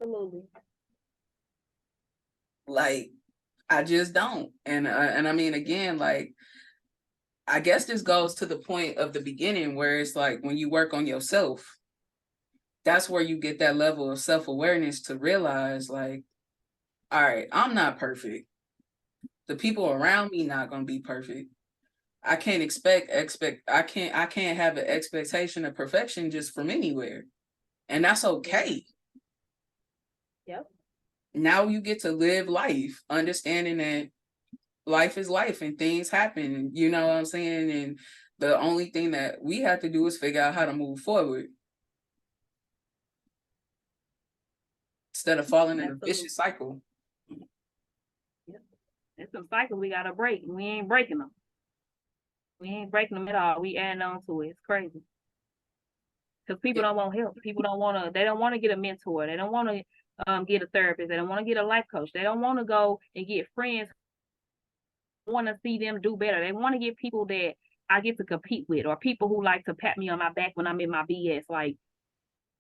Absolutely. Like, I just don't. And I mean, again, like, I guess this goes to the point of the beginning where it's like when you work on yourself, that's where you get that level of self-awareness to realize, like, all right, I'm not perfect. The people around me not gonna be perfect. I can't I can't have an expectation of perfection just from anywhere. And that's okay. Yep. Now you get to live life understanding that life is life and things happen, you know what I'm saying? And the only thing that we have to do is figure out how to move forward instead of falling in a vicious cycle. Yep. It's a cycle we gotta break. We ain't breaking them. We ain't breaking them at all. We adding on to it. It's crazy. Because people don't want help. People don't want to. They don't want to get a mentor. They don't want to get a therapist. They don't want to get a life coach. They don't want to go and get friends. Want to see them do better. They want to get people that I get to compete with, or people who like to pat me on my back when I'm in my BS. Like,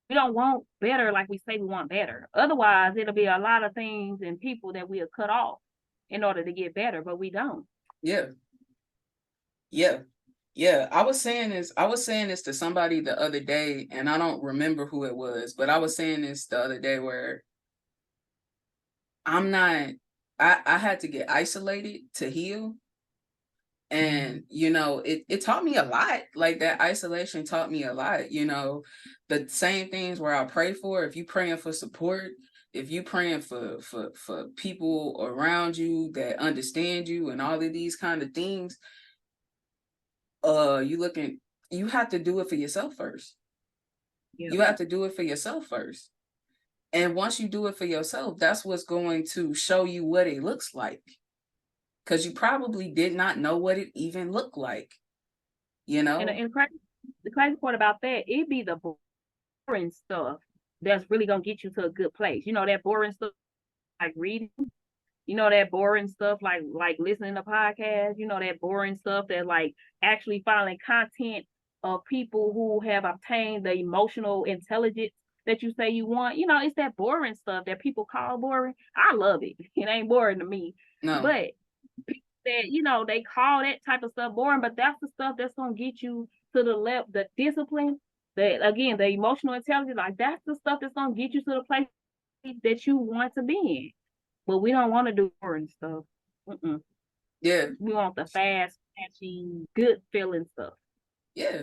we don't want better like we say we want better. Otherwise, it'll be a lot of things and people that we'll cut off in order to get better, but we don't. Yeah. Yeah. Yeah. I was saying this to somebody the other day, and I don't remember who it was, but I was saying this the other day where I'm not, I had to get isolated to heal. And, you know, it taught me a lot. Like, that isolation taught me a lot, you know, the same things where I pray for. If you praying for support, if you praying for people around you that understand you and all of these kind of things, you have to do it for yourself first. Yep. You have to do it for yourself first. And once you do it for yourself, that's what's going to show you what it looks like. Because you probably did not know what it even looked like, you know? And the crazy part about that, it be the boring stuff that's really gonna get you to a good place. You know, that boring stuff like reading. You know, that boring stuff like listening to podcasts. You know, that boring stuff that like actually finding content of people who have obtained the emotional intelligence that you say you want. You know, it's that boring stuff that people call boring. I love it. It ain't boring to me. No. But that, you know, they call that type of stuff boring, but that's the stuff that's gonna get you to the level, the discipline, that again, the emotional intelligence, like that's the stuff that's gonna get you to the place that you want to be in. But we don't want to do boring stuff. Mm-mm. Yeah. We want the fast, catchy, good feeling stuff. Yeah.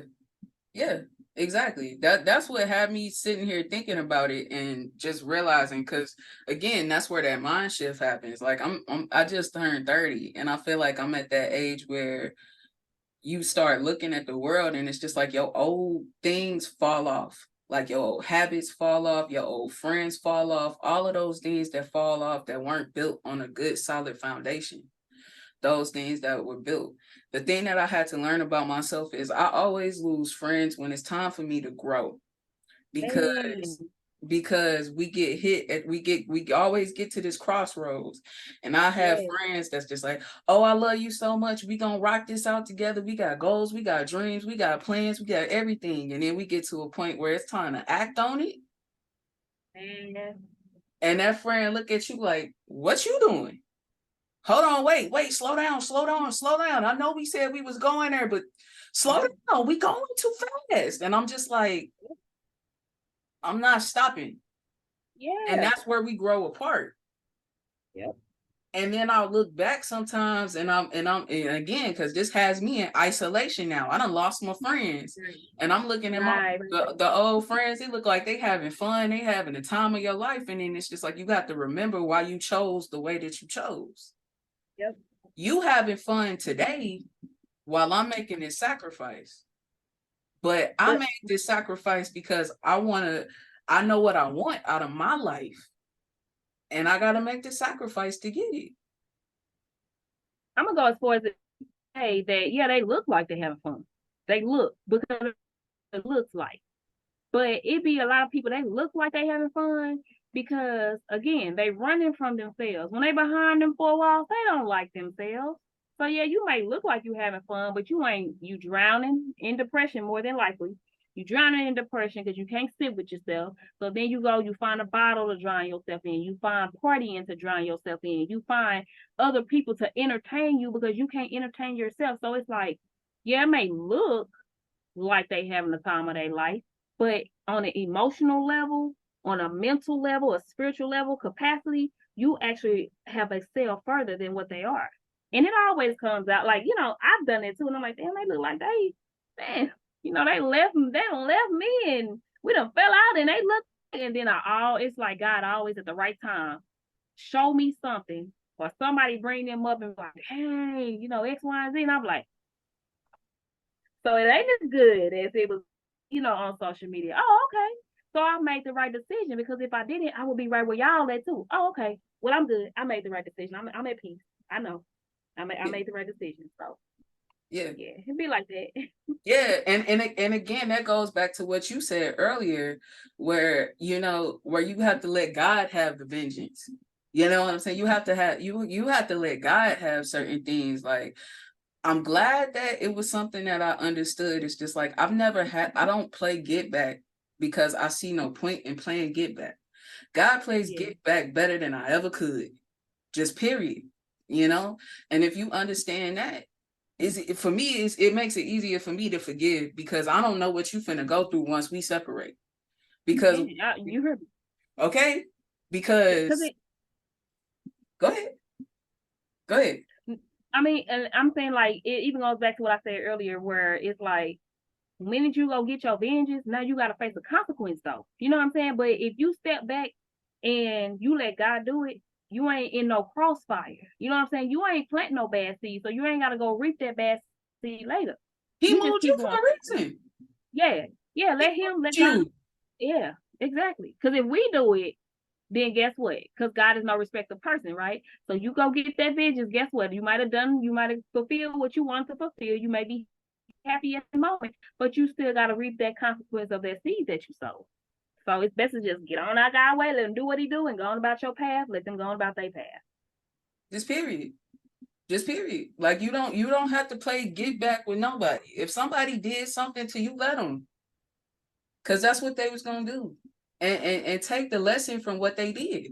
Yeah. Exactly. That's what had me sitting here thinking about it and just realizing, because again, that's where that mind shift happens. Like, I just turned 30, and I feel like I'm at that age where you start looking at the world and it's just like your old things fall off. Like, your old habits fall off, your old friends fall off, all of those things that fall off that weren't built on a good solid foundation. Those things that were built. The thing that I had to learn about myself is I always lose friends when it's time for me to grow. Hey. Because we always get to this crossroads, and I have Yes. friends that's just like, oh, I love you so much, we gonna rock this out together, we got goals, we got dreams, we got plans, we got everything, and then we get to a point where it's time to act on it, and that friend look at you like, what you doing? Hold on, wait, slow down, I know we said we was going there, but slow down, we going too fast. And I'm just like, I'm not stopping. And Yeah. that's where we grow apart. Yep. And then I'll look back sometimes, and again, because this has me in isolation now. I done lost my friends, and I'm looking at the old friends. They look like they having fun, they having the time of your life, and then it's just like, you got to remember why you chose the way that you chose. Yep. You having fun today while I'm making this sacrifice, but I made this sacrifice because I know what I want out of my life, and I got to make the sacrifice to get it. I'm gonna go as far as to say that yeah, they look like they're having fun. They look because it looks like. But it be a lot of people, they look like they having fun because again, they running from themselves. When they behind them four walls, they don't like themselves. So yeah, you may look like you having fun, but you drowning in depression more than likely. You drowning in depression because you can't sit with yourself. So then you go, you find a bottle to drown yourself in. You find partying to drown yourself in. You find other people to entertain you because you can't entertain yourself. So it's like, yeah, it may look like they having the time of their life, but on an emotional level, on a mental level, a spiritual level, capacity, you actually have excelled further than what they are. And it always comes out like, I've done it too. And I'm like, damn, they look like man, they left me and we done fell out and they look, and then it's like God always at the right time, show me something or somebody bring them up and like, hey, X, Y, and Z. And I'm like, so it ain't as good as it was, on social media. Oh, okay. So I made the right decision because if I didn't, I would be right where y'all at too. Oh, okay. Well, I'm good. I made the right decision. I'm at peace. I know. I made the right decision. So yeah, it'd be like that. Yeah, and again, that goes back to what you said earlier, where where you have to let God have the vengeance. You know what I'm saying? You have to let God have certain things. Like, I'm glad that it was something that I understood. It's just like I don't play get back because I see no point in playing get back. God plays get back better than I ever could. Just period. And if you understand that, for me, it makes it easier for me to forgive because I don't know what you finna go through once we separate. Because you heard me. Okay? Because go ahead. I mean, and I'm saying like it even goes back to what I said earlier, where it's like, when did you go get your vengeance? Now you got to face the consequence, though. You know what I'm saying? But if you step back and you let God do it, you ain't in no crossfire. You know what I'm saying? You ain't planting no bad seed, so you ain't got to go reap that bad seed later. He moved you for a reason. Yeah, let God. Yeah, exactly. Because if we do it, then guess what? Because God is no respecter of person, right? So you go get that vengeance. Guess what? You might have fulfilled what you want to fulfill. You may be happy at the moment, but you still got to reap that consequence of that seed that you sowed. So it's best to just get on out God's way, let him do what he do, and go on about your path. Let them go on about their path. Just period. Like, you don't have to play get back with nobody. If somebody did something to you, let them, because that's what they was gonna do, and take the lesson from what they did.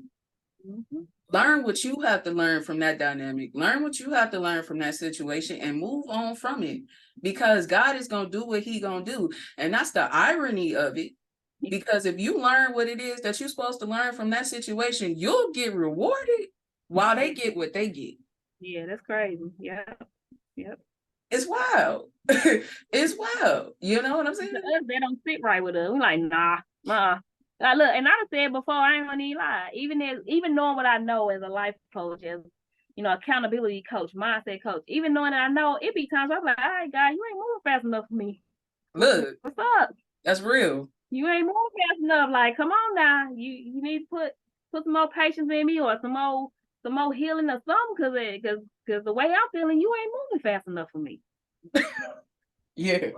Mm-hmm. Learn what you have to learn from that dynamic. Learn what you have to learn from that situation and move on from it, because God is going to do what he going to do. And that's the irony of it. Because if you learn what it is that you're supposed to learn from that situation, you'll get rewarded while they get what they get. Yeah, that's crazy. Yep. It's wild. It's wild. You know what I'm saying? They don't sit right with us. We're like, nah. Look, and I've said before, I ain't gonna need lie. Even knowing what I know as a life coach, as accountability coach, mindset coach, even knowing that I know, it be times where I'm like, all right, God, you ain't moving fast enough for me. Look, what's up? That's real. You ain't moving fast enough. Like, come on now. You need to put some more patience in me, or some more healing or something, because the way I'm feeling, you ain't moving fast enough for me. Yeah.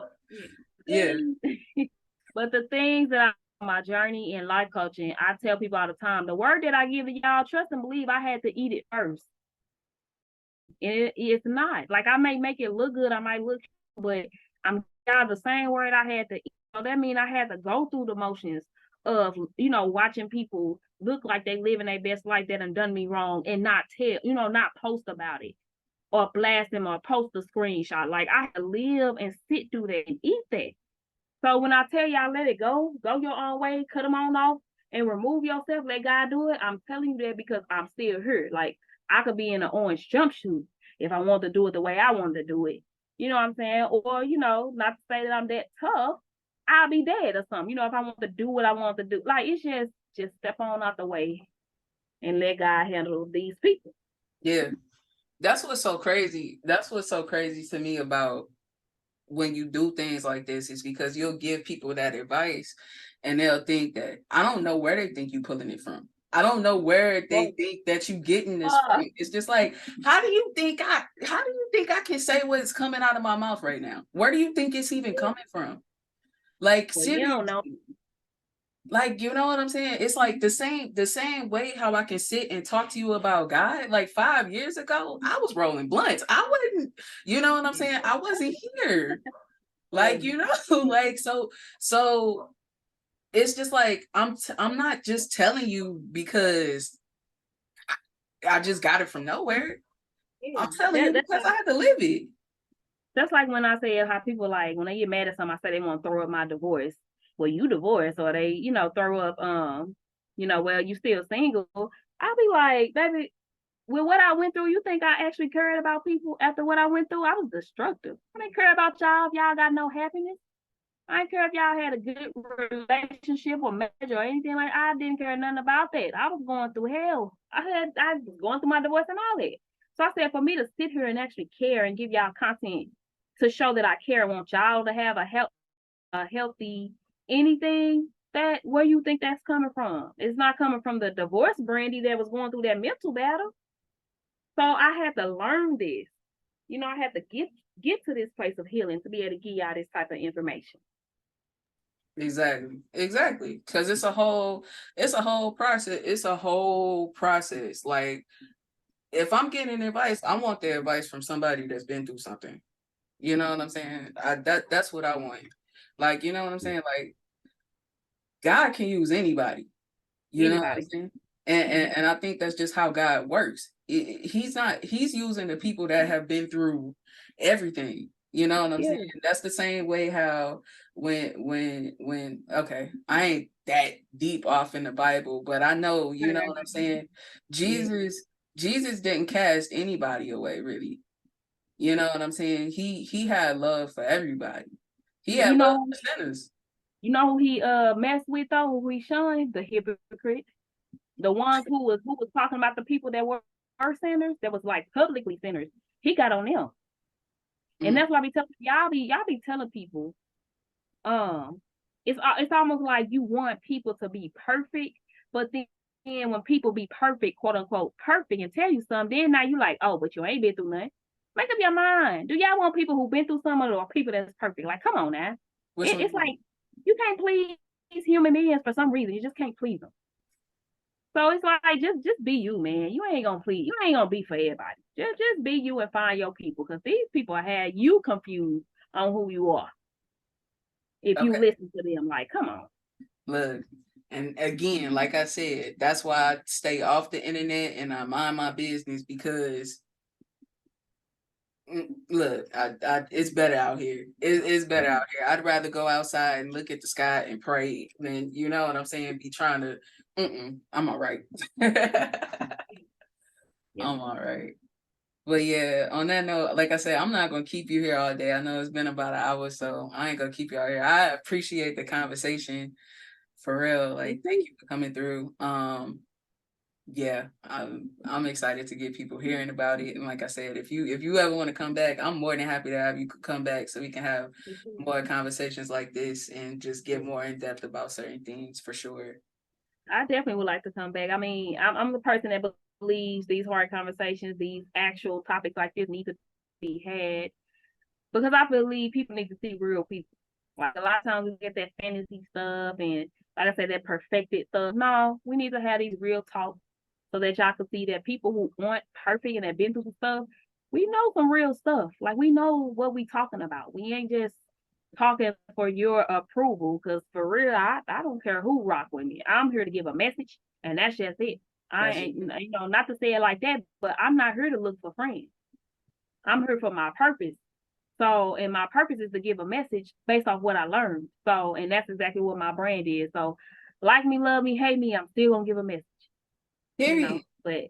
But the things that my journey in life coaching, I tell people all the time, the word that I give to y'all, trust and believe, I had to eat it first. It's not like I may make it look good, I might look, but I'm the same word I had to eat. So that means I had to go through the motions of watching people look like they living their best life that done me wrong, and not not post about it or blast them or post a screenshot. Like, I had to live and sit through that and eat that. So when I tell y'all, let it go your own way, cut them on off and remove yourself, let God do it, I'm telling you that because I'm still here. Like, I could be in an orange jumpsuit if I want to do it the way I want to do it. You know what I'm saying? Or, not to say that I'm that tough, I'll be dead or something. If I want to do what I want to do. Like, it's just step on out the way and let God handle these people. Yeah. That's what's so crazy. That's what's so crazy to me about when you do things like this, is because you'll give people that advice and they'll think that, I don't know where they think you pulling it from. I don't know where they think that you getting this from. It's just like, how do you think I can say what's coming out of my mouth right now? Where do you think it's even coming from? Like, seriously. You don't know. Like, you know what I'm saying? It's like the same way how I can sit and talk to you about God. Like 5 years ago, I was rolling blunts. I wasn't, you know what I'm saying? I wasn't here. Like, you know, like, so it's just like, I'm not just telling you because I just got it from nowhere. Yeah. I'm telling you because I had to live it. That's like when I say how people like when they get mad at something, I say they want to throw up my divorce. Well, you divorced, or they, throw up, well, you still single. I'll be like, baby, with what I went through, you think I actually cared about people after what I went through? I was destructive. I didn't care about y'all if y'all got no happiness. I didn't care if y'all had a good relationship or marriage or anything like. I didn't care nothing about that. I was going through hell. I was going through my divorce and all that. So I said, for me to sit here and actually care and give y'all content to show that I care, I want y'all to have a healthy anything. That where you think that's coming from? It's not coming from the divorce Brandy that was going through that mental battle. So I had to learn this. I had to get to this place of healing to be able to give y'all this type of information. Exactly. Because it's a whole process. It's a whole process. Like, if I'm getting advice, I want the advice from somebody that's been through something. You know what I'm saying? That's what I want. Like, you know what I'm saying? Like, God can use anybody. You know what I'm Anybody. saying? And I think that's just how God works. He's using the people that have been through everything. You know what I'm Yeah. saying? That's the same way how when okay, I ain't that deep off in the Bible, but I know, you know what I'm saying? Yeah. Jesus didn't cast anybody away, really. You know what I'm saying? He had love for everybody. He And had love for sinners. you know who he messed with though, who he shunned? The hypocrite. The ones who was talking about the people that were sinners, that was like publicly sinners. He got on them. And Mm, that's why I be telling y'all be telling people, um, it's almost like you want people to be perfect, but then when people be perfect, quote unquote perfect, and tell you something, then now you like, oh, but you ain't been through nothing. Make up your mind. Do y'all want people who've been through something or people that's perfect? Like, come on now. which one? It's like you can't please human beings for some reason. You just can't please them. So it's like just be you, man. You ain't gonna please. You ain't gonna be for everybody. Just be you and find your people, because these people had you confused on who you are. If you Okay. listen to them, like, come on. Look, and again, like I said, that's why I stay off the internet and I mind my business because look, it's better out here. It's better out here. I'd rather go outside and look at the sky and pray than, you know what I'm saying, be trying to. I'm all right. Yeah. I'm all right. But yeah, on that note, like I said, I'm not gonna keep you here all day. I know it's been about an hour, so I ain't gonna keep you out here. I appreciate the conversation for real. Like, thank you for coming through. Yeah, I'm excited to get people hearing about it. And like I said, if you ever want to come back, I'm more than happy to have you come back so we can have more conversations like this and just get more in depth about certain things for sure. I definitely would like to come back. I mean, I'm the person that believes these hard conversations, these actual topics like this need to be had, because I believe people need to see real people. Like a lot of times we get that fantasy stuff and, like I said, that perfected stuff. No, we need to have these real talks so that y'all can see that people who aren't perfect and have been through some stuff, we know some real stuff. Like we know what we talking about. We ain't just talking for your approval. Because for real, I don't care who rock with me. I'm here to give a message, and that's just it. I That's it. ain't, not to say it like that, but I'm not here to look for friends. I'm here for my purpose. So, and my purpose is to give a message based off what I learned. So, and that's exactly what my brand is. So, like me, love me, hate me, I'm still gonna give a message. Period. But